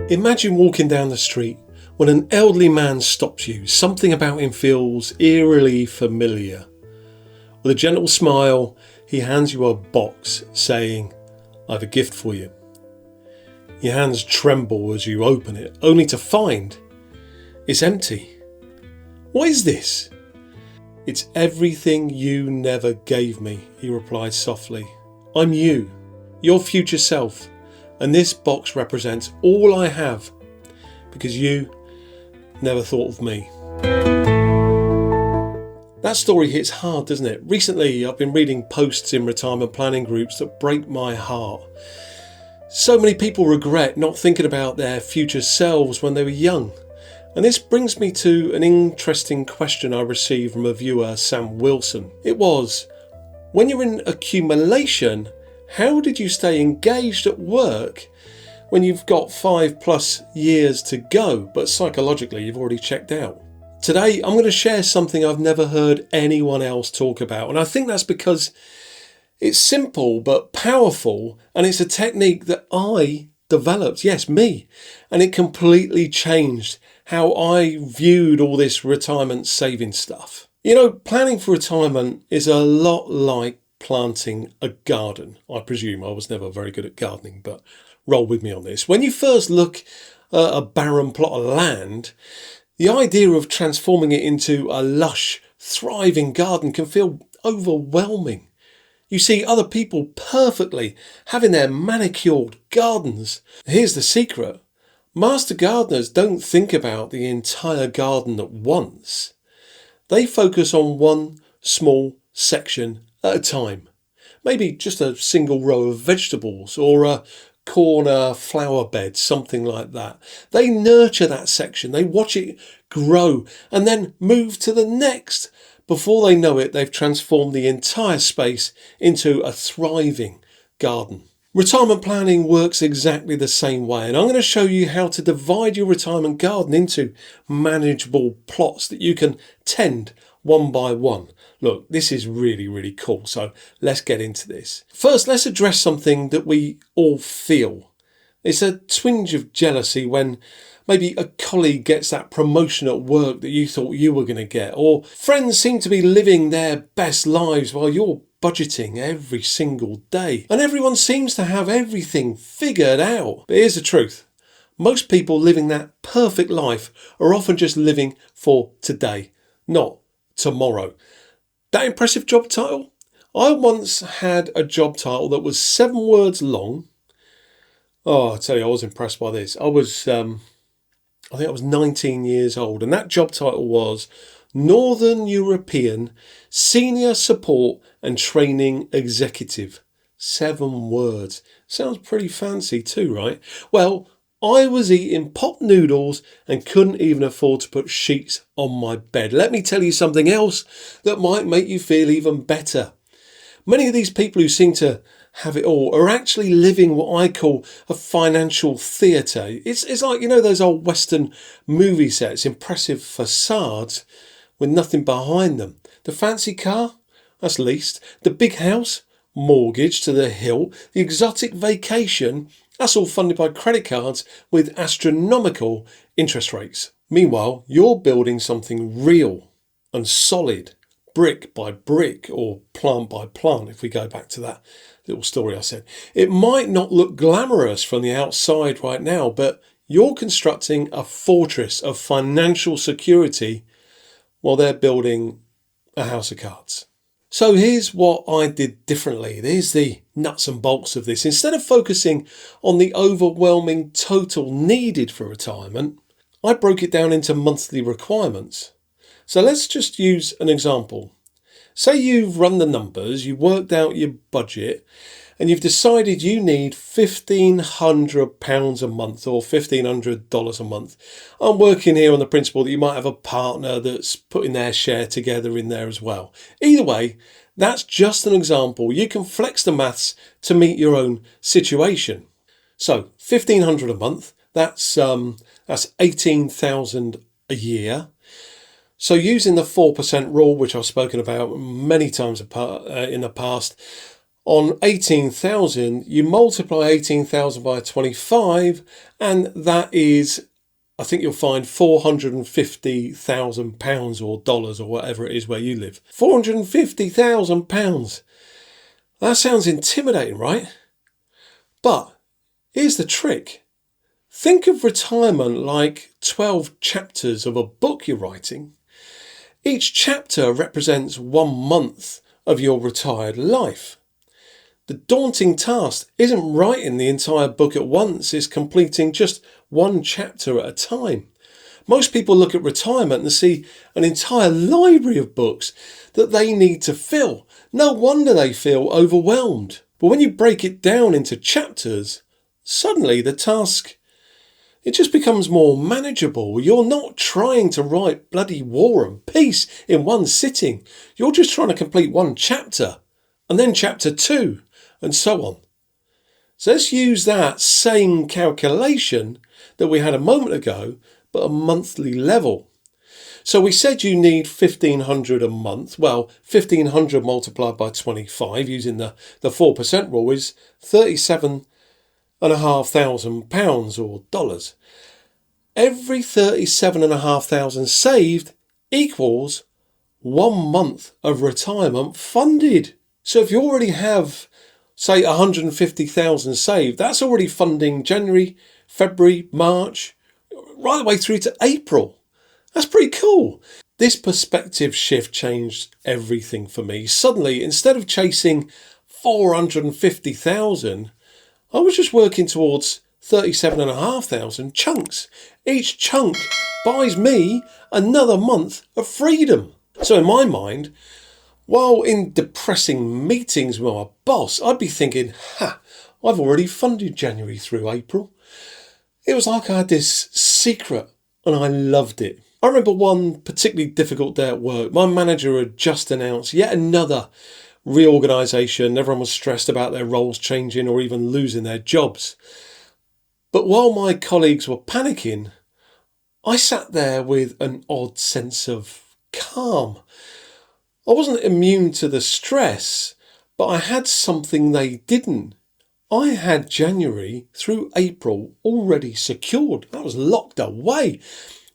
Imagine walking down the street when an elderly man stops you. Something about him feels eerily familiar. With a gentle smile, he hands you a box saying, "I have a gift for you." Your hands tremble as you open it, only to find it's empty. "What is this?" "It's everything you never gave me," he replied softly. "I'm you, your future self, and this box represents all I have because you never thought of me." That story hits hard, doesn't it? Recently, I've been reading posts in retirement planning groups that break my heart. So many people regret not thinking about their future selves when they were young. And this brings me to an interesting question I received from a viewer, Sam Wilson. It was, when you're in accumulation, how did you stay engaged at work when you've got 5+ years to go, but psychologically you've already checked out? Today, I'm going to share something I've never heard anyone else talk about. And I think that's because it's simple but powerful, and it's a technique that I developed, yes, me, and it completely changed how I viewed all this retirement saving stuff. You know, planning for retirement is a lot like planting a garden. I presume I was never very good at gardening, but roll with me on this. When you first look at a barren plot of land, the idea of transforming it into a lush, thriving garden can feel overwhelming. You see other people perfectly having their manicured gardens. Here's the secret. Master gardeners don't think about the entire garden at once. They focus on one small section at a time. Maybe just a single row of vegetables or a corner flower bed, something like that. They nurture that section, they watch it grow and then move to the next. Before they know it, they've transformed the entire space into a thriving garden. Retirement planning works exactly the same way, and I'm going to show you how to divide your retirement garden into manageable plots that you can tend one by one. Look, this is really cool, so let's get into this. First, let's address something that we all feel. It's a twinge of jealousy when maybe a colleague gets that promotion at work that you thought you were going to get, or friends seem to be living their best lives while you're budgeting every single day, and everyone seems to have everything figured out. But here's the truth. Most people living that perfect life are often just living for today, not tomorrow. That impressive job title? I once had a job title that was 7 words long. Oh, I tell you, I was impressed by this. I think I was 19 years old, and that job title was Northern European Senior Support and Training Executive. 7 words. Sounds pretty fancy too, right? Well, I was eating pot noodles and couldn't even afford to put sheets on my bed. Let me tell you something else that might make you feel even better. Many of these people who seem to have it all are actually living what I call a financial theatre. It's like, you know, those old Western movie sets, impressive facades with nothing behind them. The fancy car, that's leased. The big house, mortgaged to the hilt. The exotic vacation, that's all funded by credit cards with astronomical interest rates. Meanwhile, you're building something real and solid, brick by brick or plant by plant, if we go back to that little story I said. It might not look glamorous from the outside right now, but you're constructing a fortress of financial security while they're building a house of cards. So here's what I did differently. Here's the nuts and bolts of this. Instead of focusing on the overwhelming total needed for retirement, I broke it down into monthly requirements. So let's just use an example. Say you've run the numbers, you've worked out your budget, and you've decided you need £1,500 a month or $1,500 a month. I'm working here on the principle that you might have a partner that's putting their share together in there as well. Either way, that's just an example. You can flex the maths to meet your own situation. So $1,500 a month, that's 18,000 a year. So using the 4% rule, which I've spoken about many times in the past, On 18,000, you multiply 18,000 by 25, and that is, I think you'll find, £450,000 or dollars or whatever it is where you live. £450,000. That sounds intimidating, right? But here's the trick. Think of retirement like 12 chapters of a book you're writing. Each chapter represents 1 month of your retired life. The daunting task isn't writing the entire book at once, it's completing just 1 chapter at a time. Most people look at retirement and see an entire library of books that they need to fill. No wonder they feel overwhelmed. But when you break it down into chapters, suddenly the task, it just becomes more manageable. You're not trying to write bloody War and Peace in one sitting. You're just trying to complete 1 chapter, and then chapter 2, and so on. So let's use that same calculation that we had a moment ago, but a monthly level. So we said you need $1,500 a month. Well, 1,500 multiplied by 25 using the 4% rule is £37,500 or dollars. Every $37,500 saved equals 1 month of retirement funded. So if you already have, say, 150,000 saved, that's already funding January, February, March, right the way through to April. That's pretty cool. This perspective shift changed everything for me. Suddenly, instead of chasing 450,000, I was just working towards 37,500 chunks. Each chunk buys me another month of freedom. So in my mind, while in depressing meetings with my boss, I'd be thinking, I've already funded January through April. It was like I had this secret and I loved it. I remember one particularly difficult day at work. My manager had just announced yet another reorganisation. Everyone was stressed about their roles changing or even losing their jobs. But while my colleagues were panicking, I sat there with an odd sense of calm. I wasn't immune to the stress, but I had something they didn't. I had January through April already secured. That was locked away.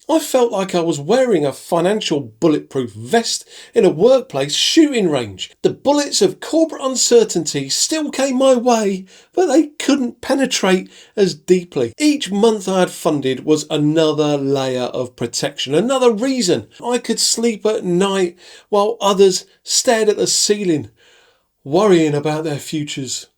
I felt like I was wearing a financial bulletproof vest in a workplace shooting range. The bullets of corporate uncertainty still came my way, but they couldn't penetrate as deeply. Each month I had funded was another layer of protection, another reason I could sleep at night while others stared at the ceiling, worrying about their futures.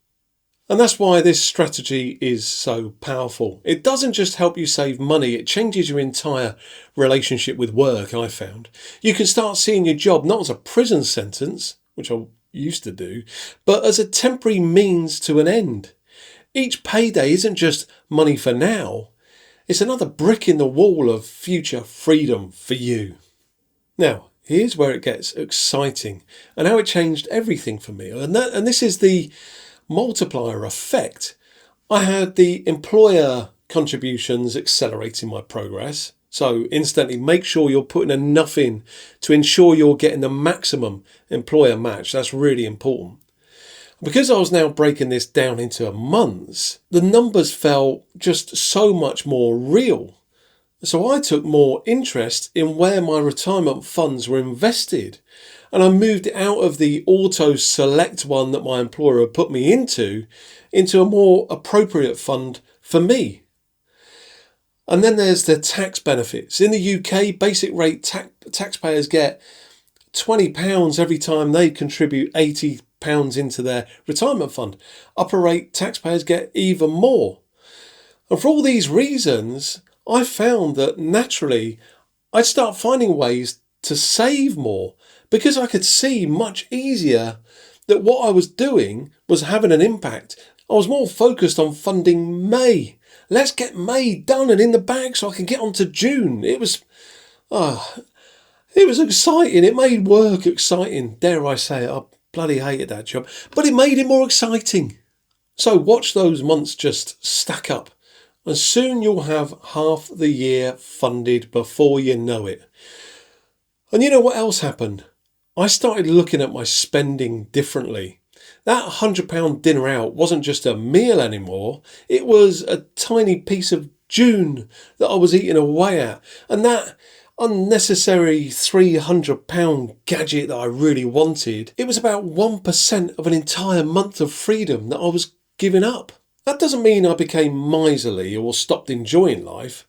And that's why this strategy is so powerful. It doesn't just help you save money, it changes your entire relationship with work, I found. You can start seeing your job not as a prison sentence, which I used to do, but as a temporary means to an end. Each payday isn't just money for now, it's another brick in the wall of future freedom for you. Now, here's where it gets exciting and how it changed everything for me. And this is the multiplier effect. I had the employer contributions accelerating my progress. So instantly make sure you're putting enough in to ensure you're getting the maximum employer match. That's really important. Because I was now breaking this down into months, the numbers felt just so much more real. So I took more interest in where my retirement funds were invested. And I moved it out of the auto select one that my employer had put me into a more appropriate fund for me. And then there's the tax benefits. In the UK, basic rate taxpayers get £20 every time they contribute £80 into their retirement fund. Upper rate taxpayers get even more. And for all these reasons, I found that naturally I'd start finding ways to save more, because I could see much easier that what I was doing was having an impact. I was more focused on funding May. Let's get May done and in the bag so I can get on to June. It was exciting. It made work exciting. Dare I say it, I bloody hated that job. But it made it more exciting. So watch those months just stack up. And soon you'll have half the year funded before you know it. And you know what else happened? I started looking at my spending differently. That £100 dinner out wasn't just a meal anymore, it was a tiny piece of June that I was eating away at. And that unnecessary £300 gadget that I really wanted, it was about 1% of an entire month of freedom that I was giving up. That doesn't mean I became miserly or stopped enjoying life.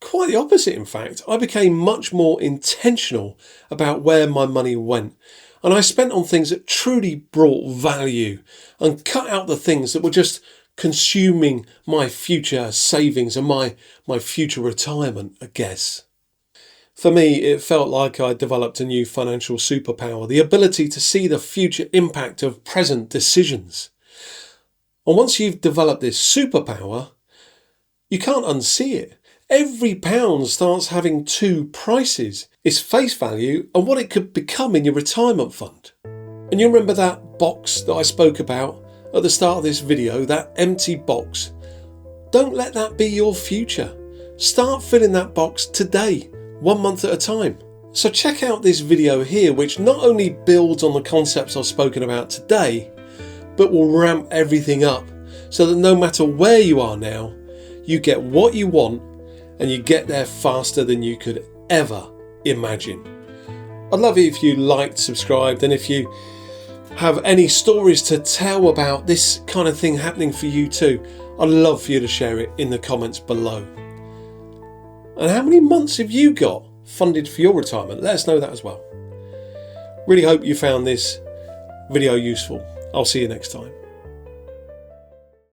Quite the opposite, in fact. I became much more intentional about where my money went. And I spent on things that truly brought value and cut out the things that were just consuming my future savings and my future retirement, I guess. For me, it felt like I developed a new financial superpower, the ability to see the future impact of present decisions. And once you've developed this superpower, you can't unsee it. Every pound starts having two prices, its face value and what it could become in your retirement fund. And you remember that box that I spoke about at the start of this video, that empty box? Don't let that be your future. Start filling that box today, 1 month at a time. So check out this video here, which not only builds on the concepts I've spoken about today, but will ramp everything up so that no matter where you are now, you get what you want and you get there faster than you could ever imagine. I'd love it if you liked, subscribed, and if you have any stories to tell about this kind of thing happening for you too, I'd love for you to share it in the comments below. And how many months have you got funded for your retirement? Let us know that as well. Really hope you found this video useful. I'll see you next time.